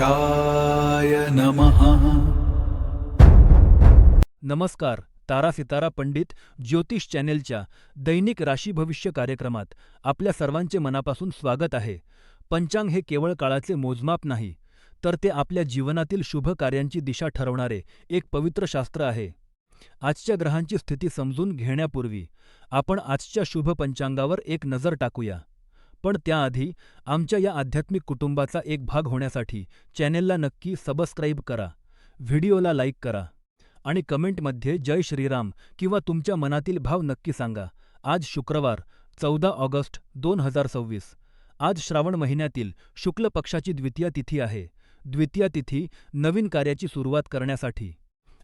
गणेशाय नमः। नमस्कार. तारा सितारा पंडित ज्योतिष चॅनेलच्या दैनिक राशी भविष्य कार्यक्रमात आपल्या सर्वांचे मनापासून स्वागत आहे. पंचांग हे केवळ काळाचे मोजमाप नाही, तर ते आपल्या जीवनातील शुभ कार्यांची दिशा ठरवणारे एक पवित्र शास्त्र आहे. आजच्या ग्रहांची स्थिती समजून घेण्यापूर्वी आपण आजच्या शुभ पंचांगावर एक नजर टाकूया. पण त्याआधी आमच्या या आध्यात्मिक कुटुंबाचा एक भाग होण्यासाठी चॅनेलला नक्की सबस्क्राईब करा, व्हिडिओला लाईक करा आणि कमेंटमध्ये जय श्रीराम किंवा तुमच्या मनातील भाव नक्की सांगा. आज शुक्रवार 14 ऑगस्ट 2026. आज श्रावण महिन्यातील शुक्ल पक्षाची द्वितीया तिथी आहे. द्वितीया तिथी नवीन कार्याची सुरुवात करण्यासाठी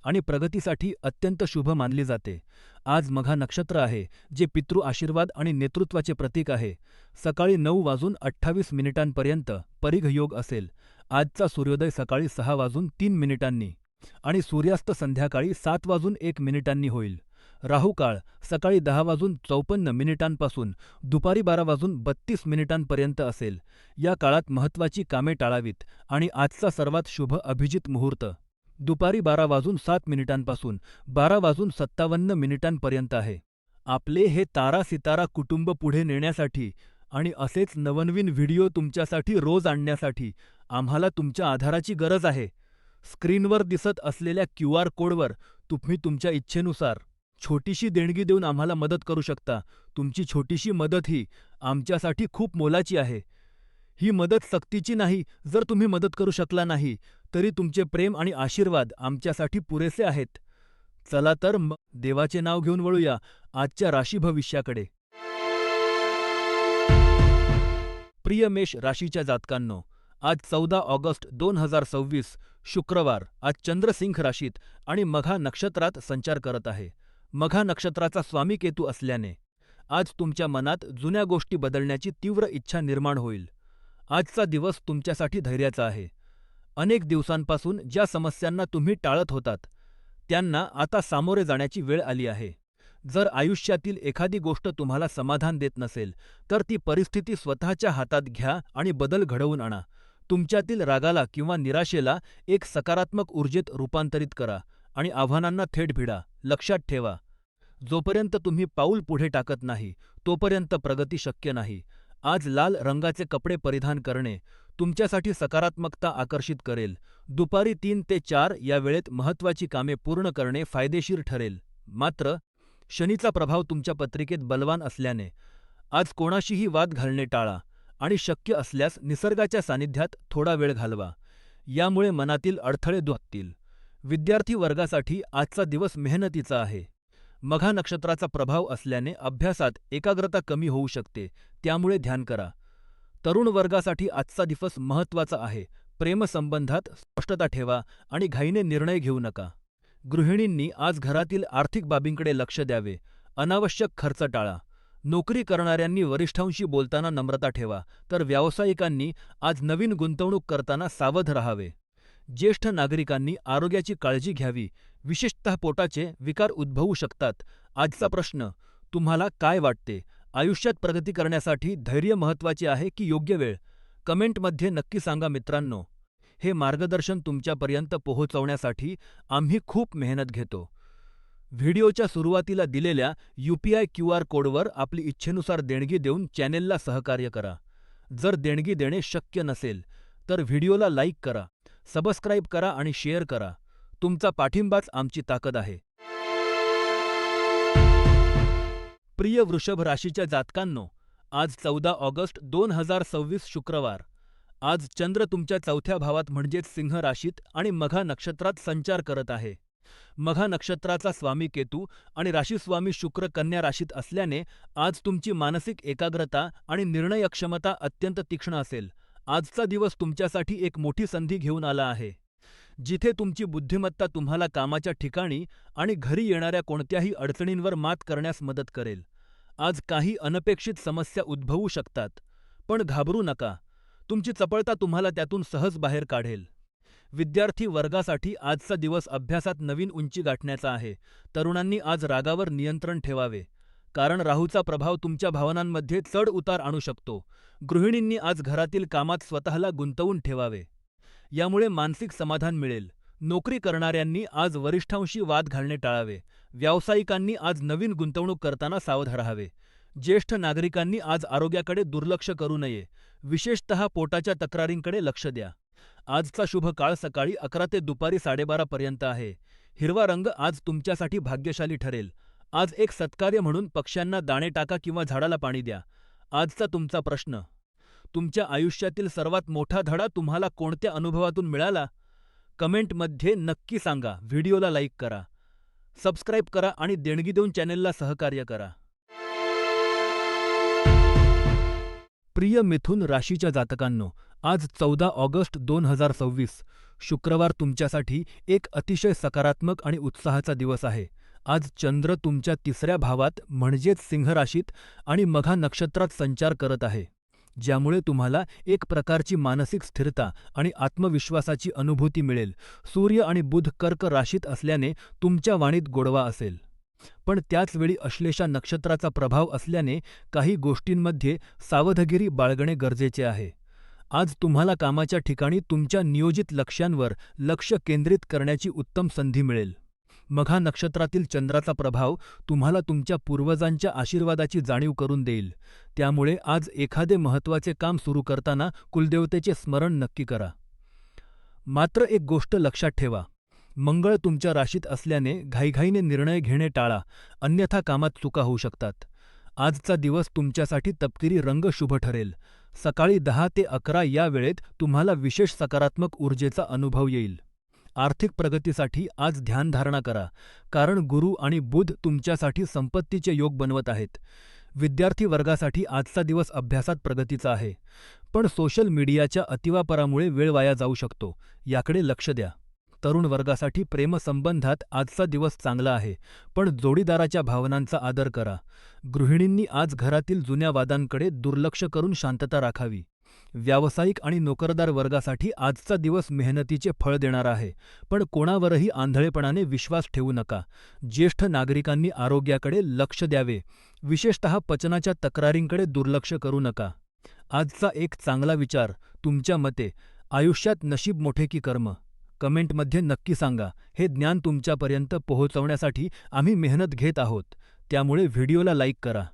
आणि प्रगतीसाठी अत्यंत शुभ मानली जाते. आज मघा नक्षत्र आहे, जे पितृ आशीर्वाद आणि नेतृत्वाचे प्रतीक आहे. सकाळी 9:28 परिघ योग असेल. आजचा सूर्योदय सकाळी 6:03 आणि सूर्यास्त संध्याकाळी 7:01 होईल. राहू काळ सकाळी 10:54 दुपारी 12:32 असेल. या काळात महत्त्वाची कामे टाळावीत आणि आजचा सर्वात शुभ अभिजित मुहूर्त दुपारी 12:07 12:57 आहे. आपले हे तारा सितारा कुटुंब पुढे नेण्यासाठी आणि असेच नवनवीन व्हिडिओ तुमच्यासाठी रोज आणण्यासाठी आम्हाला तुमच्या आधाराची गरज आहे. स्क्रीनवर दिसत असलेल्या QR कोडवर तुम्ही तुमच्या इच्छेनुसार छोटीशी देणगी देऊन आम्हाला मदत करू शकता. तुमची छोटीशी मदत ही आमच्यासाठी खूप मोलाची आहे. ही मदत सक्तीची नाही. जर तुम्ही मदत करू शकला नाही, तरी तुमचे प्रेम आणि आशीर्वाद आमच्यासाठी पुरेसे आहेत. चला तर देवाचे नाव घेऊन वळूया आजच्या राशी भविष्याकडे. प्रिय मेष राशीच्या जातकांनो, आज 14 ऑगस्ट 2026 शुक्रवार. आज चंद्र सिंह राशीत आणि मघा नक्षत्रात संचार करत आहे. मघा नक्षत्राचा स्वामी केतू असल्याने आज तुमच्या मनात जुन्या गोष्टी बदलण्याची तीव्र इच्छा निर्माण होईल. आजचा दिवस तुमच्यासाठी धैर्याचा आहे. अनेक दिवसांपासून ज्या समस्यांना तुम्ही टाळत होतात, त्यांना आता सामोरे जाण्याची वेळ आली आहे. जर आयुष्यातील एखादी गोष्ट तुम्हाला समाधान देत नसेल, तर ती परिस्थिती स्वतःच्या हातात घ्या आणि बदल घडवून आणा. तुमच्यातील रागाला किंवा निराशेला एक सकारात्मक ऊर्जेत रूपांतरित करा आणि आव्हानांना थेट भिडा. लक्षात ठेवा, जोपर्यंत तुम्ही पाऊल पुढे टाकत नाही, तोपर्यंत प्रगती शक्य नाही. आज लाल रंगाचे कपडे परिधान करणे तुमच्यासाठी सकारात्मकता आकर्षित करेल. दुपारी 3 ते 4 या वेळेत महत्त्वाची कामे पूर्ण करणे फायदेशीर ठरेल. मात्र शनीचा प्रभाव तुमच्या पत्रिकेत बलवान असल्याने आज कोणाशीही वाद घालणे टाळा आणि शक्य असल्यास निसर्गाच्या सानिध्यात थोडा वेळ घालवा. यामुळे मनातील अडथळे दूर होतील. विद्यार्थी वर्गासाठी आजचा दिवस मेहनतीचा आहे. मघा नक्षत्राचा प्रभाव असल्याने अभ्यासात एकाग्रता कमी होऊ शकते, त्यामुळे ध्यान करा. तरुण वर्गासाठी आजचा दिवस महत्त्वाचा आहे. प्रेमसंबंधात स्पष्टता ठेवा आणि घाईने निर्णय घेऊ नका. गृहिणींनी आज घरातील आर्थिक बाबींकडे लक्ष द्यावे. अनावश्यक खर्च टाळा. नोकरी करणाऱ्यांनी वरिष्ठांशी बोलताना नम्रता ठेवा, तर व्यावसायिकांनी आज नवीन गुंतवणूक करताना सावध राहावे. ज्येष्ठ नागरिकांनी आरोग्याची काळजी घ्यावी, विशेषतः पोटाचे विकार उद्भवू शकतात. आजचा प्रश्न, तुम्हाला काय वाटते? आयुष्यात प्रगती करण्यासाठी धैर्य महत्त्वाचे आहे की योग्य वेळ? कमेंटमध्ये नक्की सांगा मित्रांनो. हे मार्गदर्शन तुमच्यापर्यंत पोहोचवण्यासाठी आम्ही खूप मेहनत घेतो. व्हिडिओच्या सुरुवातीला दिलेल्या UPI QR कोडवर आपली इच्छेनुसार देणगी देऊन चॅनेलला सहकार्य करा. जर देणगी देणे शक्य नसेल, तर व्हिडिओला लाईक करा, सबस्क्राईब करा आणि शेअर करा. तुमचा पाठिंबाच आमची ताकद आहे. प्रिय वृषभ राशीच्या जातकांनो, आज 14 ऑगस्ट 2026 शुक्रवार. आज चंद्र तुमच्या 4थ्या भावात म्हणजेच सिंह राशीत आणि मघा नक्षत्रात संचार करत आहे. मघा नक्षत्राचा स्वामी केतू आणि राशीस्वामी शुक्र कन्या राशीत असल्याने आज तुमची मानसिक एकाग्रता आणि निर्णयक्षमता अत्यंत तीक्ष्ण असेल. आजचा दिवस तुमच्यासाठी एक मोठी संधी घेऊन आला आहे, जिथे तुमची बुद्धिमत्ता तुम्हाला कामाच्या ठिकाणी आणि घरी येणाऱ्या कोणत्याही अडचणींवर मात करण्यास मदत करेल. आज काही अनपेक्षित समस्या उद्भवू शकतात, पण घाबरू नका. तुमची चपळता तुम्हाला त्यातून सहज बाहेर काढेल. विद्यार्थी वर्गासाठी आजचा दिवस अभ्यासात नवीन उंची गाठण्याचा आहे. तरुणांनी आज रागावर नियंत्रण ठेवावे, कारण राहूचा प्रभाव तुमच्या भावनांमध्ये चढ उतार आणू शकतो. गृहिणींनी आज घरातील कामात स्वतःला गुंतवून ठेवावे. यामुळे मानसिक समाधान मिळेल. नोकरी करणाऱ्यांनी आज वरिष्ठांशी वाद घालणे टाळावे. व्यावसायिकांनी आज नवीन गुंतवणूक करताना सावध राहावे. ज्येष्ठ नागरिकांनी आज आरोग्याकडे दुर्लक्ष करू नये. विशेषतः पोटाच्या तक्रारींकडे लक्ष द्या. आजचा शुभ काळ सकाळी 11 ते दुपारी 12:30 पर्यंत आहे. हिरवा रंग आज तुमच्यासाठी भाग्यशाली ठरेल. आज एक सत्कार्य म्हणून पक्ष्यांना दाणे टाका किंवा झाडाला पाणी द्या. आजचा तुमचा प्रश्न: तुमच्या आयुष्यातील सर्वात मोठा धडा तुम्हाला कोणत्या अनुभवातून मिळाला? कमेंटमध्ये नक्की सांगा. व्हिडिओला लाईक करा, सबस्क्राईब करा आणि देणगी देऊन चॅनेलला सहकार्य करा. प्रिय मिथुन राशीच्या जातकांनो, आज 14 ऑगस्ट 2026 शुक्रवार तुमच्यासाठी एक अतिशय सकारात्मक आणि उत्साहाचा दिवस आहे. आज चंद्र तुमच्या 3ऱ्या भावात म्हणजेच सिंह राशीत आणि मघा नक्षत्रात संचार करत आहे, ज्यामुळे तुम्हाला एक प्रकारची मानसिक स्थिरता आणि आत्मविश्वासाची अनुभूती मिळेल. सूर्य आणि बुध कर्क राशीत असल्याने तुमच्या वाणीत गोडवा असेल, पण त्याचवेळी अश्लेषा नक्षत्राचा प्रभाव असल्याने काही गोष्टींमध्ये सावधगिरी बाळगणे गरजेचे आहे. आज तुम्हाला कामाच्या ठिकाणी तुमच्या नियोजित लक्ष्यांवर लक्ष केंद्रित करण्याची उत्तम संधी मिळेल. मघा नक्षत्रातील चंद्राचा प्रभाव तुम्हाला तुमच्या पूर्वजांच्या आशीर्वादाची जाणीव करून देईल. त्यामुळे आज एखादे महत्त्वाचे काम सुरू करताना कुलदेवतेचे स्मरण नक्की करा. मात्र एक गोष्ट लक्षात ठेवा: मंगळ तुमच्या राशीत असल्याने घाईघाईने निर्णय घेणे टाळा, अन्यथा कामात चुका होऊ शकतात. आजचा दिवस तुमच्यासाठी तपकिरी रंग शुभ ठरेल. सकाळी 10 ते 11 या वेळेत तुम्हाला विशेष सकारात्मक ऊर्जेचा अनुभव येईल. आर्थिक प्रगतीसाठी आज ध्यानधारणा करा, कारण गुरु आणि बुध तुमच्यासाठी संपत्तीचे योग बनवत आहेत. विद्यार्थी वर्गासाठी आजचा दिवस अभ्यासात प्रगतीचा आहे, पण सोशल मीडियाच्या अतिवापरामुळे वेळ वाया जाऊ शकतो, याकडे लक्ष द्या. तरुण वर्गासाठी प्रेमसंबंधात आजचा दिवस चांगला आहे, पण जोडीदाराच्या भावनांचा आदर करा. गृहिणींनी आज घरातील जुन्या वादांकडे दुर्लक्ष करून शांतता राखावी. व्यावसायिक आणि नोकरदार वर्गासाठी आजचा दिवस मेहनतीचे फळ देणारा आहे, पण कोणावरही आंधळेपणाने विश्वास ठेवू नका. ज्येष्ठ नागरिकांनी आरोग्याकडे लक्ष द्यावे, विशेषतः पचनाच्या तक्रारींकडे दुर्लक्ष करू नका. आजचा एक चांगला विचार: तुमच्या मते आयुष्यात नशीब मोठे की कर्म? कमेंटमध्ये नक्की सांगा. हे ज्ञान तुमच्यापर्यंत पोहोचवण्यासाठी आम्ही मेहनत घेत आहोत. त्यामुळे व्हिडिओला लाईक करा,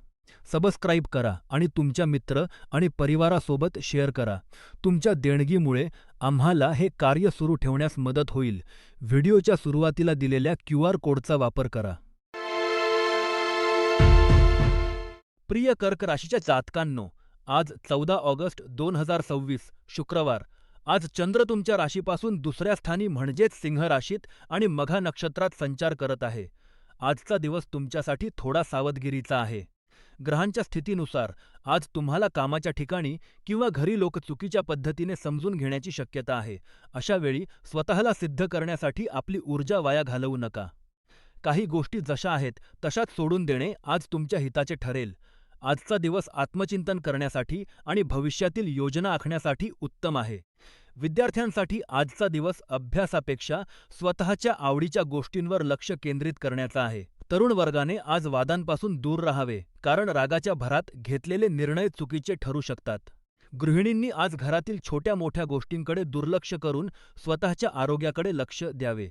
सबस्क्राईब करा आणि तुमच्या मित्र आणि परिवारासोबत शेअर करा. तुमच्या देणगीमुळे आम्हाला हे कार्य सुरू ठेवण्यास मदत होईल. व्हिडिओच्या सुरुवातीला दिलेल्या QR कोडचा वापर करा. प्रिय कर्क राशीच्या जातकांनो, आज 14 ऑगस्ट 2026 शुक्रवार. आज चंद्र तुमच्या राशीपासून 2ऱ्या स्थानी म्हणजेच सिंह राशीत आणि मघा नक्षत्रात संचार करत आहे. आजचा दिवस तुमच्यासाठी थोडा सावधगिरीचा आहे. ग्रहांच्या स्थितीनुसार आज तुम्हाला कामाच्या ठिकाणी किंवा घरी लोक चुकीच्या पद्धतीने समजून घेण्याची शक्यता आहे. अशा वेळी स्वतःला सिद्ध करण्यासाठी आपली ऊर्जा वाया घालवू नका. काही गोष्टी जशा आहेत तशाच सोडून देणे आज तुमच्या हिताचे ठरेल. आजचा दिवस आत्मचिंतन करण्यासाठी आणि भविष्यातील योजना आखण्यासाठी उत्तम आहे. विद्यार्थ्यांसाठी आजचा दिवस अभ्यासापेक्षा स्वतःच्या आवडीच्या गोष्टींवर लक्ष केंद्रित करण्याचा आहे. तरुण वर्गाने आज वादांपासून दूर राहावे, कारण रागाच्या भरात घेतलेले निर्णय चुकीचे ठरू शकतात. गृहिणींनी आज घरातील छोट्या मोठ्या गोष्टींकडे दुर्लक्ष करून स्वतःच्या आरोग्याकडे लक्ष द्यावे.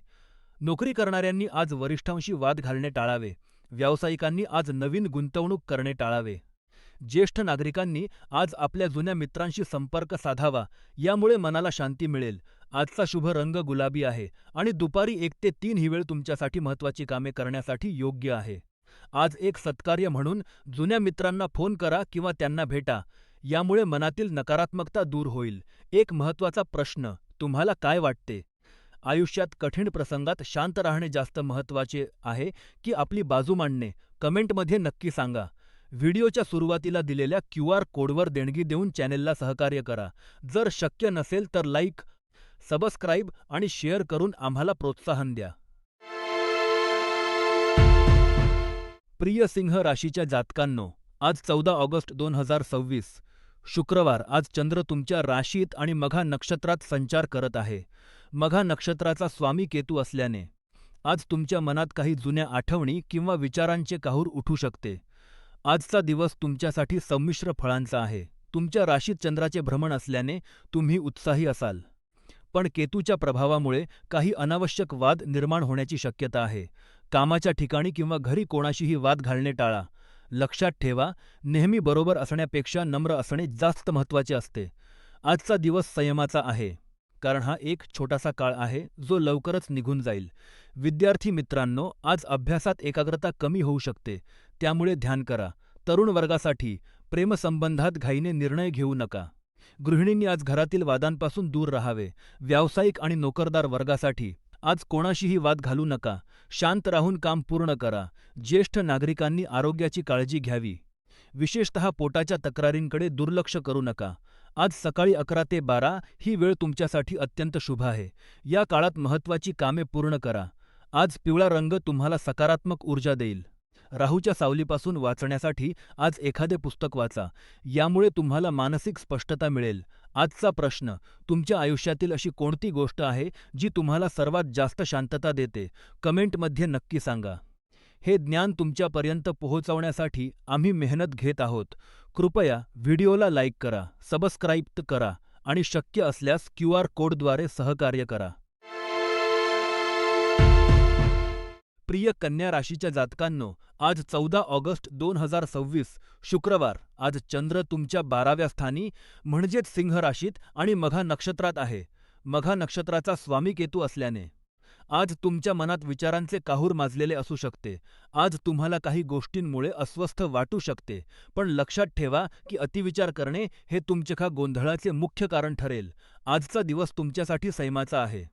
नोकरी करणाऱ्यांनी आज वरिष्ठांशी वाद घालणे टाळावे. व्यावसायिकांनी आज नवीन गुंतवणूक करणे टाळावे. ज्येष्ठ नागरिकांनी आज आपल्या जुन्या मित्रांशी संपर्क साधावा, यामुळे मनाला शांती मिळेल. आजचा शुभ रंग गुलाबी आहे आणि दुपारी 1 ते 3 ही वेळ तुमच्यासाठी महत्त्वाची कामे करण्यासाठी योग्य आहे. आज एक सत्कार्य म्हणून जुन्या मित्रांना फोन करा किंवा त्यांना भेटा, यामुळे मनातील नकारात्मकता दूर होईल. एक महत्त्वाचा प्रश्न: तुम्हाला काय वाटते? आयुष्यात कठीण प्रसंगात शांत राहणे जास्त महत्त्वाचे आहे की आपली बाजू मांडणे? कमेंटमध्ये नक्की सांगा. व्हिडिओच्या सुरुवातीला दिलेल्या QR कोडवर देणगी देऊन चॅनेलला सहकार्य करा. जर शक्य नसेल तर लाईक, सबस्क्राईब आणि शेअर करून आम्हाला प्रोत्साहन द्या. प्रिय सिंह राशीच्या जातकांनो, आज 14 ऑगस्ट 2026 शुक्रवार. आज चंद्र तुमच्या राशीत आणि मघा नक्षत्रात संचार करत आहे. मघा नक्षत्राचा स्वामी केतू असल्याने आज तुमच्या मनात काही जुन्या आठवणी किंवा विचारांचे काहूर उठू शकते. आजचा दिवस तुमच्यासाठी संमिश्र फळांचा आहे. तुमच्या राशीत चंद्राचे भ्रमण असल्याने तुम्ही उत्साही असाल, पण केतूच्या प्रभावामुळे काही अनावश्यक वाद निर्माण होण्याची शक्यता आहे. कामाच्या ठिकाणी किंवा घरी कोणाशीही वाद घालणे टाळा. लक्षात ठेवा, नेहमी बरोबर असण्यापेक्षा नम्र असणे जास्त महत्त्वाचे असते. आजचा दिवस संयमाचा आहे, कारण हा एक छोटासा काळ आहे जो लवकरच निघून जाईल. विद्यार्थी मित्रांनो, आज अभ्यासात एकाग्रता कमी होऊ शकते, त्यामुळे ध्यान करा. तरुण वर्गासाठी प्रेमसंबंधात घाईने निर्णय घेऊ नका. गृहिणींनी आज घरातील वादांपासून दूर राहावे. व्यावसायिक आणि नोकरदार वर्गासाठी आज कोणाशीही वाद घालू नका. शांत राहून काम पूर्ण करा. ज्येष्ठ नागरिकांनी आरोग्याची काळजी घ्यावी. विशेषतः पोटाच्या तक्रारींकडे दुर्लक्ष करू नका. आज सकाळी 11 ते 12 ही वेळ तुमच्यासाठी अत्यंत शुभ आहे. या काळात महत्त्वाची कामे पूर्ण करा. आज पिवळा रंग तुम्हाला सकारात्मक ऊर्जा देईल. राहूच्या सावलीपासून वाचण्यासाठी आज एखादे पुस्तक वाचा. यामुळे तुम्हाला मानसिक स्पष्टता मिळेल. आजचा प्रश्न: तुमच्या आयुष्यातील अशी कोणती गोष्ट आहे जी तुम्हाला सर्वात जास्त शांतता देते? कमेंटमध्ये नक्की सांगा. हे ज्ञान तुमच्यापर्यंत पोहोचवण्यासाठी आम्ही मेहनत घेत आहोत. कृपया व्हिडिओला लाईक करा, सबस्क्राईब करा आणि शक्य असल्यास QR कोडद्वारे सहकार्य करा. प्रिय कन्या राशीच्या जातकांनो, आज 14 ऑगस्ट 2026 शुक्रवार. आज चंद्र तुमच्या 12व्या स्थानी म्हणजेच सिंह राशीत आणि मघा नक्षत्रात आहे. मघा नक्षत्राचा स्वामी केतू असल्याने आज तुमच्या मनात विचारांचे काहूर माजलेले असू शकते. आज तुम्हाला काही गोष्टींमुळे अस्वस्थ वाटू शकते, पण लक्षात ठेवा की अतिविचार करणे हे तुमच्या गोंधळाचे मुख्य कारण ठरेल. आजचा दिवस तुमच्यासाठी संयमाचा आहे.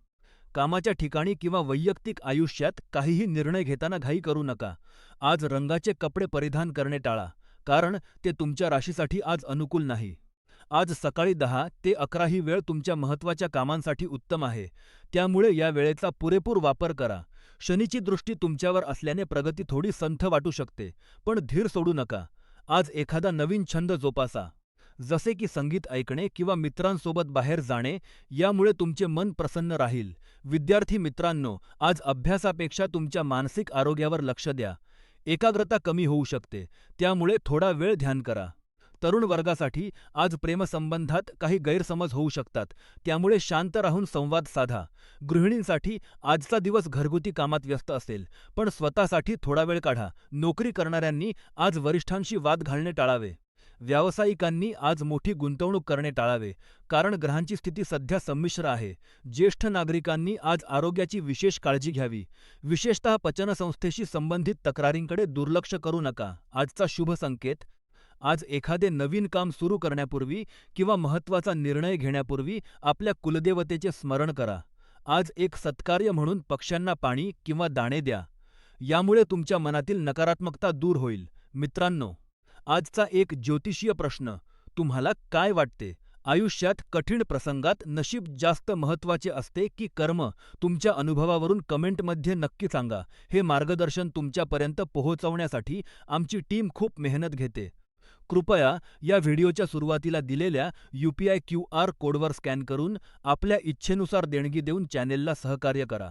कामाच्या ठिकाणी किंवा वैयक्तिक आयुष्यात काहीही निर्णय घेताना घाई करू नका. आज रंगाचे कपडे परिधान करणे टाळा, कारण ते तुमच्या राशीसाठी आज अनुकूल नाही. आज सकाळी 10 ते 11 ही वेळ तुमच्या महत्त्वाच्या कामांसाठी उत्तम आहे, त्यामुळे या वेळेचा पुरेपूर वापर करा. शनीची दृष्टी तुमच्यावर असल्याने प्रगती थोडी संथ वाटू शकते, पण धीर सोडू नका. आज एखादा नवीन छंद जोपासा, जसे की संगीत ऐकणे किंवा मित्रांसोबत बाहेर जाणे. यामुळे तुमचे मन प्रसन्न राहील. विद्यार्थी मित्रांनो, आज अभ्यासापेक्षा तुमच्या मानसिक आरोग्यावर लक्ष द्या. एकाग्रता कमी होऊ शकते, त्यामुळे थोडा वेळ ध्यान करा. तरुण वर्गासाठी आज प्रेमसंबंधात काही गैरसमज होऊ शकतात, त्यामुळे शांत राहून संवाद साधा. गृहिणींसाठी आजचा दिवस घरगुती कामात व्यस्त असेल, पण स्वतःसाठी थोडा वेळ काढा. नोकरी करणाऱ्यांनी आज वरिष्ठांशी वाद घालणे टाळावे. व्यावसायिकांनी आज मोठी गुंतवणूक करणे टाळावे, कारण ग्रहांची स्थिती सध्या संमिश्र आहे. ज्येष्ठ नागरिकांनी आज आरोग्याची विशेष काळजी घ्यावी. विशेषतः पचनसंस्थेशी संबंधित तक्रारींकडे दुर्लक्ष करू नका. आजचा शुभ संकेत: आज एखादे नवीन काम सुरू करण्यापूर्वी किंवा महत्त्वाचा निर्णय घेण्यापूर्वी आपल्या कुलदेवतेचे स्मरण करा. आज एक सत्कार्य म्हणून पक्ष्यांना पाणी किंवा दाणे द्या. यामुळे तुमच्या मनातील नकारात्मकता दूर होईल. मित्रांनो, आजचा एक ज्योतिषीय प्रश्न: तुम्हाला काय वाटते, आयुष्यात कठीण प्रसंगात नशीब जास्त महत्त्वाचे असते की कर्म? तुमच्या अनुभवावरून कमेंटमध्ये नक्की सांगा. हे मार्गदर्शन तुमच्यापर्यंत पोहोचवण्यासाठी आमची टीम खूप मेहनत घेते. कृपया या व्हिडिओच्या सुरुवातीला दिलेल्या UPI QR कोडवर स्कॅन करून आपल्या इच्छेनुसार देणगी देऊन चॅनेलला सहकार्य करा.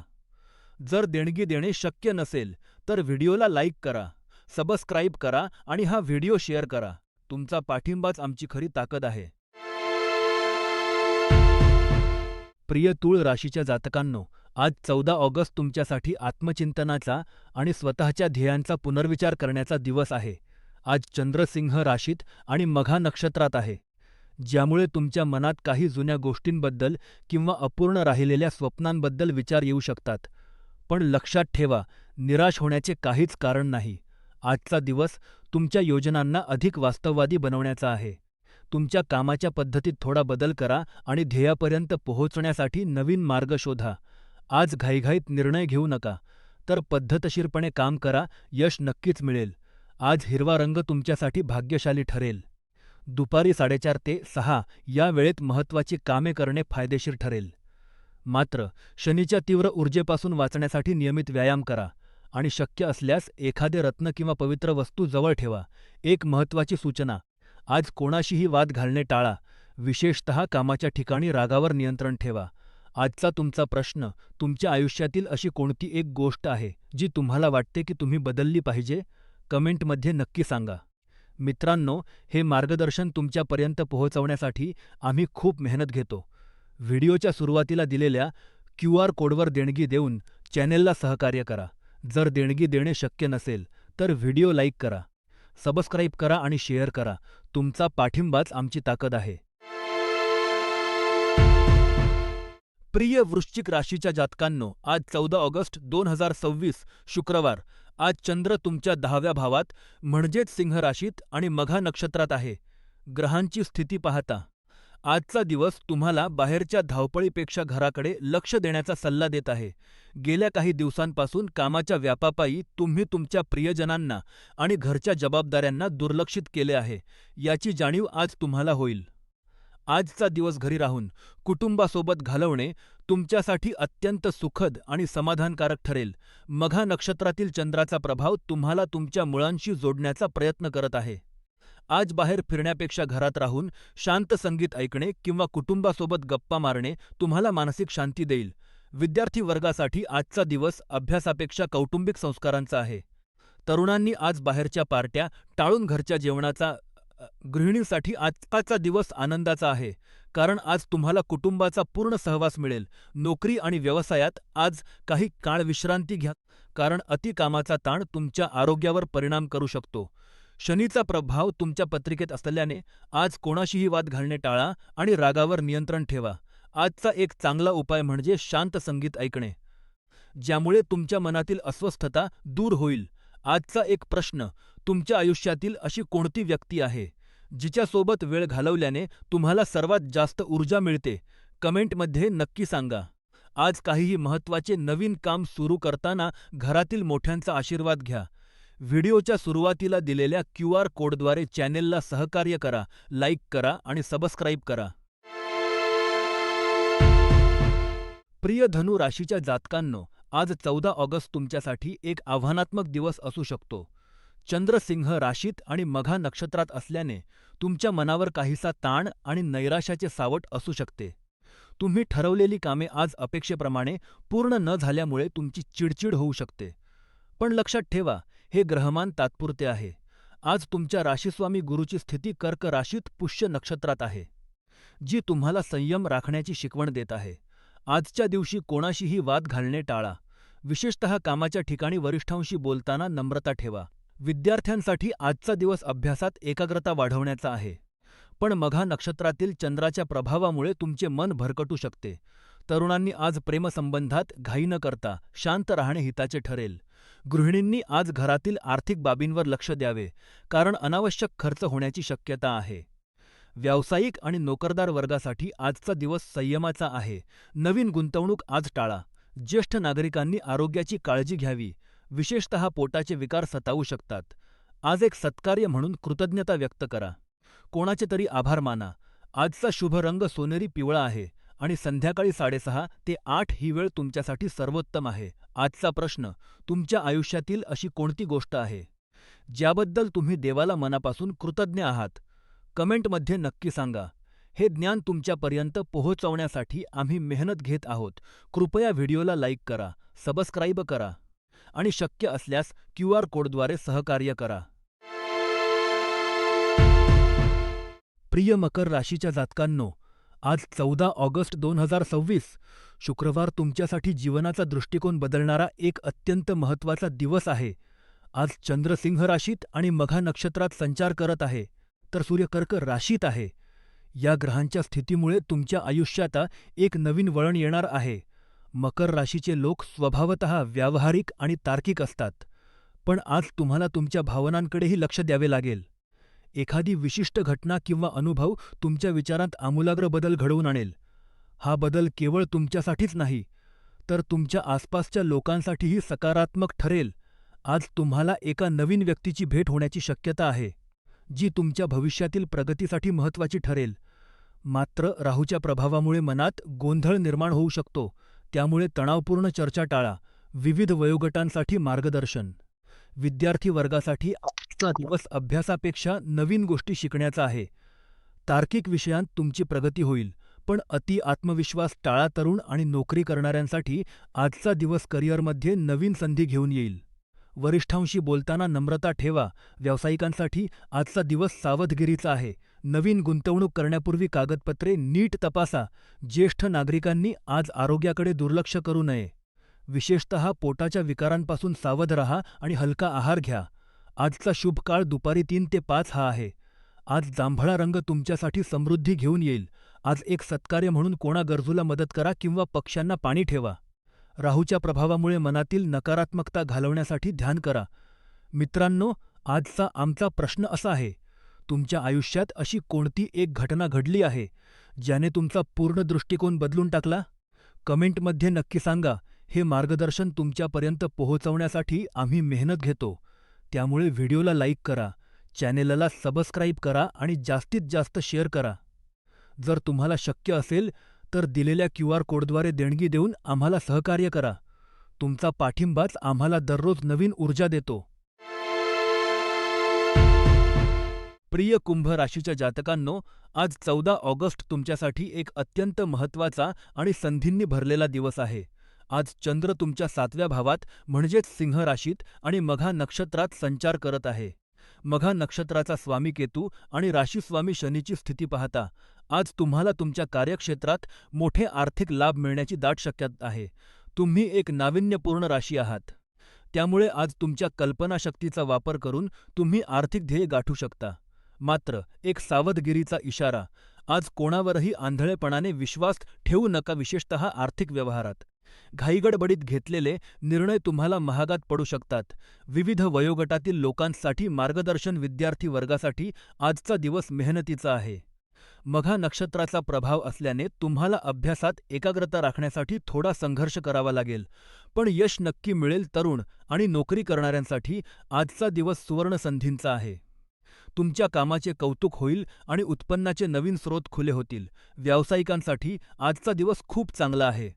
जर देणगी देणे शक्य नसेल तर व्हिडिओला लाईक करा, सबस्क्राईब करा आणि हा व्हिडिओ शेअर करा. तुमचा पाठिंबाच आमची खरी ताकद आहे. प्रिय तूळ राशीच्या जातकांनो, आज 14 ऑगस्ट तुमच्यासाठी आत्मचिंतनाचा आणि स्वतःच्या ध्येयांचा पुनर्विचार करण्याचा दिवस आहे. आज चंद्र सिंह राशीत आणि मघा नक्षत्रात आहे, ज्यामुळे तुमच्या मनात काही जुन्या गोष्टींबद्दल किंवा अपूर्ण राहिलेल्या स्वप्नांबद्दल विचार येऊ शकतात. पण लक्षात ठेवा, निराश होण्याचे काहीच कारण नाही. आजचा दिवस तुमच्या योजनांना अधिक वास्तववादी बनवण्याचा आहे. तुमच्या कामाच्या पद्धतीत थोडा बदल करा आणि ध्येयापर्यंत पोहोचण्यासाठी नवीन मार्ग शोधा. आज घाईघाईत निर्णय घेऊ नका, तर पद्धतशीरपणे काम करा. यश नक्कीच मिळेल. आज हिरवा रंग तुमच्यासाठी भाग्यशाली ठरेल. दुपारी 4:30 ते 6 या वेळेत महत्त्वाची कामे करणे फायदेशीर ठरेल. मात्र शनीच्या तीव्र ऊर्जेपासून वाचण्यासाठी नियमित व्यायाम करा आणि शक्य असल्यास एखादे रत्न किंवा पवित्र वस्तू जवळ ठेवा. एक महत्त्वाची सूचना: आज कोणाशीही वाद घालणे टाळा. विशेषतः कामाच्या ठिकाणी रागावर नियंत्रण ठेवा. आजचा तुमचा प्रश्न: तुमच्या आयुष्यातील अशी कोणती एक गोष्ट आहे जी तुम्हाला वाटते की तुम्ही बदलली पाहिजे? कमेंटमध्ये नक्की सांगा. मित्रांनो, हे मार्गदर्शन तुमच्यापर्यंत पोहोचवण्यासाठी आम्ही खूप मेहनत घेतो. व्हिडिओच्या सुरुवातीला दिलेल्या क्यू.आर. कोडवर देणगी देऊन चॅनेलला सहकार्य करा. जर देणगी देणे शक्य नसेल, तर व्हिडिओ लाईक करा, सबस्क्राईब करा आणि शेअर करा. तुमचा पाठिंबाच आमची ताकद आहे. प्रिय वृश्चिक राशीच्या जातकांनो, आज 14 ऑगस्ट 2026 शुक्रवार. आज चंद्र तुमच्या 10व्या भावात म्हणजेच सिंह राशीत आणि मघा नक्षत्रात आहे. ग्रहांची स्थिती पाहता आजचा दिवस तुम्हाला बाहेरच्या धावपळीपेक्षा घराकडे लक्ष देण्याचा सल्ला देत आहे. गेल्या काही दिवसांपासून कामाच्या व्यापापायी तुम्ही तुमच्या प्रियजनांना आणि घरच्या जबाबदाऱ्यांना दुर्लक्षित केले आहे, याची जाणीव आज तुम्हाला होईल. आजचा दिवस घरी राहून कुटुंबासोबत घालवणे तुमच्यासाठी अत्यंत सुखद आणि समाधानकारक ठरेल. मघा नक्षत्रातील चंद्राचा प्रभाव तुम्हाला तुमच्या मुळांशी जोडण्याचा प्रयत्न करत आहे. आज बाहेर फिरण्यापेक्षा घरात राहून शांत संगीत ऐकणे किंवा कुटुंबासोबत गप्पा मारणे तुम्हाला मानसिक शांती देईल. विद्यार्थी वर्गासाठी आजचा दिवस अभ्यासापेक्षा कौटुंबिक संस्कारांचा आहे. तरुणांनी आज बाहेरच्या पार्ट्या टाळून घरच्या जेवणाचा गृहिणींसाठी आजचा दिवस आनंदाचा आहे, कारण आज तुम्हाला कुटुंबाचा पूर्ण सहवास मिळेल. नोकरी आणि व्यवसायात आज काही काळ विश्रांती घ्या, कारण अतिकामाचा ताण तुमच्या आरोग्यावर परिणाम करू शकतो. शनीचा प्रभाव तुमच्या पत्रिकेत असल्याने आज कोणाशीही वाद घालणे टाळा आणि रागावर नियंत्रण ठेवा. आजचा एक चांगला उपाय म्हणजे शांत संगीत ऐकणे, ज्यामुळे तुमच्या मनातील अस्वस्थता दूर होईल. आजचा एक प्रश्न, तुमच्या आयुष्यातील अशी कोणती व्यक्ती आहे जिच्यासोबत वेळ घालवल्याने तुम्हाला सर्वात जास्त ऊर्जा मिळते? कमेंटमध्ये नक्की सांगा. आज काहीही महत्त्वाचे नवीन काम सुरू करताना घरातील मोठ्यांचा आशीर्वाद घ्या. व्हिडिओच्या सुरुवातीला दिलेल्या क्यू.आर. कोडद्वारे चॅनेलला सहकार्य करा, लाईक करा आणि सबस्क्राईब करा. प्रिय धनु राशीच्या जातकांनो, आज 14 ऑगस्ट तुमच्यासाठी एक आव्हानात्मक दिवस असू शकतो. चंद्र सिंह राशीत आणि मघा नक्षत्रात असल्याने तुमच्या मनावर काहीसा ताण आणि नैराश्याचे सावट असू शकते. तुम्ही ठरवलेली कामे आज अपेक्षेप्रमाणे पूर्ण न झाल्यामुळे तुमची चिडचिड होऊ शकते. पण लक्षात ठेवा, हे ग्रहमान तात्पुरते आहे. आज तुमच्या राशीस्वामी गुरूची स्थिती कर्क राशीत पुष्य नक्षत्रात आहे, जी तुम्हाला संयम राखण्याची शिकवण देत आहे. आजच्या दिवशी कोणाशीही वाद घालणे टाळा. विशेषतः कामाच्या ठिकाणी वरिष्ठांशी बोलताना नम्रता ठेवा. विद्यार्थ्यांसाठी आजचा दिवस अभ्यासात एकाग्रता वाढवण्याचा आहे. पण मघा नक्षत्रातील चंद्राच्या प्रभावामुळे तुमचे मन भरकटू शकते. तरुणांनी आज प्रेमसंबंधात घाई न करता शांत राहणे हिताचे ठरेल. गृहिणींनी आज घरातील आर्थिक बाबींवर लक्ष द्यावे, कारण अनावश्यक खर्च होण्याची शक्यता आहे. व्यावसायिक आणि नोकरदार वर्गासाठी आजचा दिवस संयमाचा आहे. नवीन गुंतवणूक आज टाळा. ज्येष्ठ नागरिकांनी आरोग्याची काळजी घ्यावी, विशेषतः पोटाचे विकार सतावू शकतात. आज एक सत्कार्य म्हणून कृतज्ञता व्यक्त करा. कोणाचे तरी आभार माना. आजचा शुभ रंग सोनेरी पिवळा आहे आणि संध्याकाळी 6:30 ते 8 ही वेळ तुमच्यासाठी सर्वोत्तम आहे. आजचा प्रश्न, तुमच्या आयुष्यातील अशी कोणती गोष्ट आहे ज्याबद्दल तुम्ही देवाला मनापासून कृतज्ञ आहात? कमेंटमध्ये नक्की सांगा. हे ज्ञान तुमच्यापर्यंत पोहोचवण्यासाठी आम्ही मेहनत घेत आहोत. कृपया व्हिडिओला लाईक करा, सबस्क्राईब करा आणि शक्य असल्यास क्यू.आर. कोडद्वारे सहकार्य करा. प्रिय मकर राशीच्या जातकांनो, आज 14 ऑगस्ट 2026 शुक्रवार तुमच्यासाठी जीवनाचा दृष्टिकोन बदलणारा एक अत्यंत महत्त्वाचा दिवस आहे. आज चंद्र सिंह राशीत आणि मघा नक्षत्रात संचार करत आहे, तर सूर्य कर्क राशीत आहे. या ग्रहांच्या स्थितीमुळे तुमच्या आयुष्यात एक नवीन वळण येणार आहे. मकर राशीचे लोक स्वभावतः व्यावहारिक आणि तार्किक असतात, पण आज तुम्हाला तुमच्या भावनांकडेही लक्ष द्यावे लागेल. एखादी विशिष्ट घटना किंवा अनुभव तुमच्या विचारांत आमूलाग्र बदल घडवून आणेल. हा बदल केवळ तुमच्यासाठीच नाही, तर तुमच्या आसपासच्या लोकांसाठीही सकारात्मक ठरेल. आज तुम्हाला एका नवीन व्यक्तीची भेट होण्याची शक्यता आहे, जी तुमच्या भविष्यातील प्रगतीसाठी महत्त्वाची ठरेल. मात्र राहूच्या प्रभावामुळे मनात गोंधळ निर्माण होऊ शकतो, त्यामुळे तणावपूर्ण चर्चा टाळा. विविध वयोगटांसाठी मार्गदर्शन. विद्यार्थी वर्गासाठी आजचा दिवस अभ्यासापेक्षा नवीन गोष्टी शिकण्याचा आहे. तार्किक विषयांत तुमची प्रगती होईल, पण अति आत्मविश्वास टाळा. तरुण आणि नोकरी करणाऱ्यांसाठी आजचा दिवस करिअरमध्ये नवीन संधी घेऊन येईल. वरिष्ठांशी बोलताना नम्रता ठेवा. व्यावसायिकांसाठी आजचा दिवस सावधगिरीचा आहे. नवीन गुंतवणूक करण्यापूर्वी कागदपत्रे नीट तपासा. ज्येष्ठ नागरिकांनी आज आरोग्याकडे दुर्लक्ष करू नये. विशेषतः पोटाच्या विकारांपासून सावध राहा आणि हलका आहार घ्या. आजचा शुभ काळ दुपारी 3 ते 5 हा आहे. आज जांभळा रंग तुमच्यासाठी समृद्धी घेऊन येईल. आज एक सत्कार्य म्हणून कोणा गरजूला मदत करा किंवा पक्ष्यांना पाणी ठेवा. राहूच्या प्रभावामुळे मनातील नकारात्मकता घालवण्यासाठी ध्यान करा. मित्रांनो, आजचा आमचा प्रश्न असा आहे, तुमच्या आयुष्यात अशी कोणती एक घटना घडली आहे, ज्याने तुमचा पूर्ण दृष्टिकोन बदलून टाकला? कमेंटमध्ये नक्की सांगा. हे मार्गदर्शन तुमच्यापर्यंत पोहोचवण्यासाठी आम्ही मेहनत घेतो. त्यामुळे व्हिडिओला लाईक करा, चॅनेलला सबस्क्राईब करा आणि जास्तीत जास्त शेअर करा. जर तुम्हाला शक्य असेल तर दिलेल्या QR कोडद्वारे देणगी देऊन आम्हाला सहकार्य करा. तुमचा पाठिंबाच आम्हाला दररोज नवीन ऊर्जा देतो. प्रिय कुंभ राशीच्या जातकांनो, आज 14 ऑगस्ट तुमच्यासाठी एक अत्यंत महत्त्वाचा आणि संधींनी भरलेला दिवस आहे. आज चंद्र तुमच्या 7व्या भावात म्हणजेच सिंह राशीत आणि मघा नक्षत्रात संचार करत आहे. मघा नक्षत्राचा स्वामी केतू आणि राशीस्वामी शनीची स्थिती पाहता आज तुम्हाला तुमच्या कार्यक्षेत्रात मोठे आर्थिक लाभ मिळण्याची दाट शक्यता आहे. तुम्ही एक नाविन्यपूर्ण राशी आहात. त्यामुळे आज तुमच्या कल्पनाशक्तीचा वापर करून तुम्ही आर्थिक ध्येय गाठू शकता. मात्र एक सावधगिरीचा इशारा, आज कोणावरही आंधळेपणाने विश्वास ठेवू नका, विशेषतः आर्थिक व्यवहारात. घाईगडबडीत घेतलेले निर्णय तुम्हाला महागात पडू शकतात. विविध वयोगटातील लोकांसाठी मार्गदर्शन विद्यार्थी वर्गासाठी आजचा दिवस मेहनतीचा आहे. मघा नक्षत्राचा प्रभाव असल्याने तुम्हाला अभ्यासात एकाग्रता राखण्यासाठी थोडा संघर्ष करावा लागेल, पण यश नक्की मिळेल. तरुण आणि नोकरी करणाऱ्यांसाठी आजचा दिवस सुवर्ण संधींचा आहे. तुमच्या कामाचे कौतुक होईल आणि उत्पन्नाचे नवीन स्रोत खुले होतील. व्यावसायिकांसाठी आजचा दिवस खूप चांगला आहे,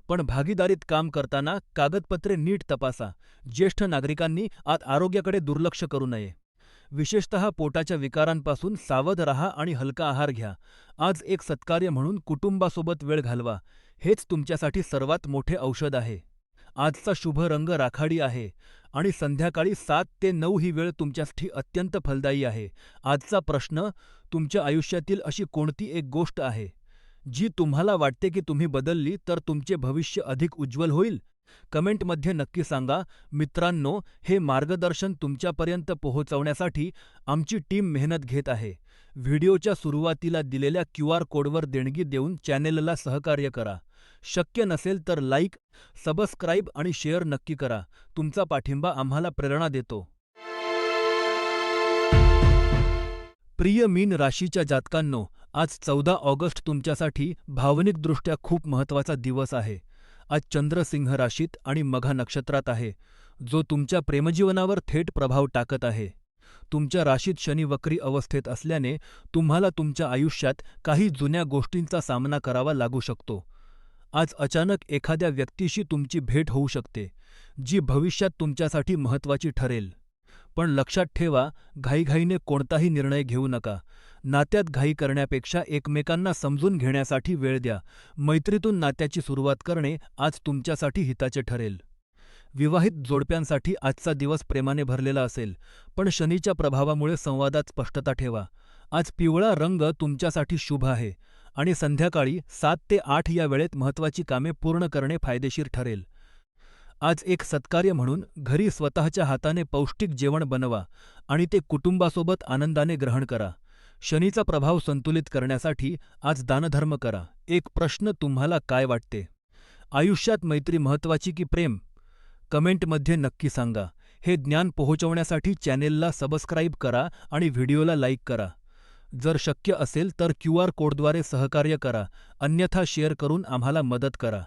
पण भागीदारीत काम करताना कागदपत्रे नीट तपासा. ज्येष्ठ नागरिकांनी आज आरोग्याकडे दुर्लक्ष करू नये. विशेषतः पोटाच्या विकारांपासून सावध राहा आणि हलका आहार घ्या. आज एक सत्कार्य म्हणून कुटुंबासोबत वेळ घालवा. हेच तुमच्यासाठी सर्वात मोठे औषध आहे. आजचा शुभ रंग राखाडी आहे आणि संध्याकाळी 7 ते 9 ही वेळ तुमच्यासाठी अत्यंत फलदायी आहे. आजचा प्रश्न, तुमच्या आयुष्यातील अशी कोणती एक गोष्ट आहे, जी तुम्हाला वाटते की तुम्ही बदलली तर तुमचे भविष्य अधिक उज्ज्वल होईल? कमेंटमध्ये नक्की सांगा. मित्रांनो, हे मार्गदर्शन तुमच्यापर्यंत पोहोचवण्यासाठी आमची टीम मेहनत घेत आहे. व्हिडिओच्या सुरुवातीला दिलेल्या QR कोडवर देणगी देऊन चॅनेलला सहकार्य करा. शक्य नसेल तर लाईक, सबस्क्राईब आणि शेअर नक्की करा. तुमचा पाठिंबा आम्हाला प्रेरणा देतो. प्रिय मीन राशीच्या जातकांनो, आज 14 ऑगस्ट तुमच्यासाठी भावनिकदृष्ट्या खूप महत्त्वाचा दिवस आहे. आज चंद्र सिंह राशीत आणि मघा नक्षत्रात आहे, जो तुमच्या प्रेमजीवनावर थेट प्रभाव टाकत आहे. तुमच्या राशीत शनी वक्री अवस्थेत असल्याने तुम्हाला तुमच्या आयुष्यात काही जुन्या गोष्टींचा सामना करावा लागू शकतो. आज अचानक एखाद्या व्यक्तीशी तुमची भेट होऊ शकते, जी भविष्यात तुमच्यासाठी महत्त्वाची ठरेल. पण लक्षात ठेवा, घाईघाईने कोणताही निर्णय घेऊ नका. नात्यात घाई करण्यापेक्षा एकमेकांना समजून घेण्यासाठी वेळ द्या. मैत्रीतून नात्याची सुरुवात करणे आज तुमच्यासाठी हिताचे ठरेल. विवाहित जोडप्यांसाठी आजचा दिवस प्रेमाने भरलेला असेल, पण शनीच्या प्रभावामुळे संवादात स्पष्टता ठेवा. आज पिवळा रंग तुमच्यासाठी शुभ आहे आणि संध्याकाळी 7 ते 8 या वेळेत महत्त्वाची कामे पूर्ण करणे फायदेशीर ठरेल. आज एक सत्कार्य म्हणून घरी स्वतःच्या हाताने पौष्टिक जेवण बनवा आणि ते कुटुंबासोबत आनंदाने ग्रहण करा. शनीचा प्रभाव संतुलित करण्यासाठी आज दानधर्म करा. एक प्रश्न, तुम्हाला काय वाटते? आयुष्यात मैत्री महत्त्वाची की प्रेम? कमेंटमध्ये नक्की सांगा. हे ज्ञान पोहोचवण्यासाठी चॅनेलला सबस्क्राईब करा आणि व्हिडिओला लाईक करा. जर शक्य असेल तर QR कोडद्वारे सहकार्य करा, अन्यथा शेअर करून आम्हाला मदत करा.